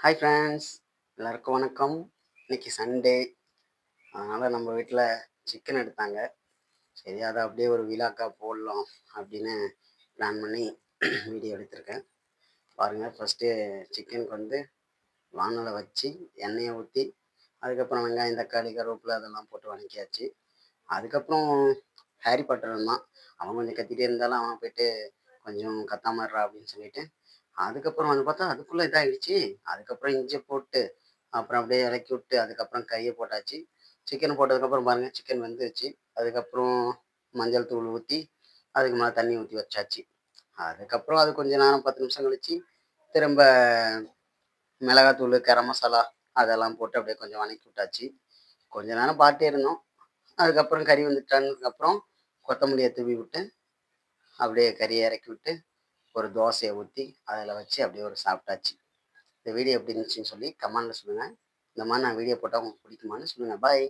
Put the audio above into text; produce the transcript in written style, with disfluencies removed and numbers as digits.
Hi friends, எல்லாருக்கும் வணக்கம். இன்னைக்கு சண்டே. அதனால் நம்ம வீட்டில் சிக்கன் எடுத்தாங்க. சரி, அதை அப்படியே ஒரு விழாக்கா போடலாம் அப்படின்னு பிளான் பண்ணி வீடியோ எடுத்திருக்கேன். பாருங்கள், ஃபஸ்ட்டு சிக்கனுக்கு வந்து வானலை வச்சு எண்ணெயை ஊற்றி அதுக்கப்புறம் வெங்காயம், தக்காளி, கருவேப்பிலை அதெல்லாம் போட்டு வதக்கியாச்சு. அதுக்கப்புறம் ஹாரி பாட்டர் இருந்தான். அவன் கொஞ்சம் கத்திட்டே இருந்தாலும் அவன் போயிட்டு கொஞ்சம் கத்தாம இருடா அப்படின்னு சொல்லிட்டு அதுக்கப்புறம் வந்து பார்த்தா அதுக்குள்ளே இதாகிடுச்சு. அதுக்கப்புறம் இஞ்சி போட்டு அப்புறம் அப்படியே இறக்கி விட்டு அதுக்கப்புறம் கறியை போட்டாச்சு. சிக்கன் போட்டதுக்கப்புறம் பாருங்கள், சிக்கன் வெந்துருச்சு. அதுக்கப்புறம் மஞ்சள் தூள் ஊற்றி அதுக்கு மேலே தண்ணி ஊற்றி வச்சாச்சு. அதுக்கப்புறம் அது கொஞ்ச நேரம் 10 நிமிஷம் கழிச்சு திரும்ப மிளகாத்தூள், கரம் மசாலா அதெல்லாம் போட்டு அப்படியே கொஞ்சம் வதக்கி விட்டாச்சு. கொஞ்ச நேரம் பார்த்துட்டே இருந்தோம். அதுக்கப்புறம் கறி வந்துட்டானதுக்கப்புறம் கொத்தமல்லியை தூவி விட்டு அப்படியே கறியை இறக்கி விட்டு ஒரு தோசையை ஊற்றி அதில் வச்சு அப்படியே ஒரு சாப்பிட்டாச்சு. இந்த வீடியோ எப்படி இருந்துச்சுன்னு சொல்லி கமெண்ட்டில் சொல்லுங்கள். இந்த மாதிரி நான் வீடியோ போட்டால் உங்களுக்கு பிடிக்குமான்னு சொல்லுங்கள். பாய்.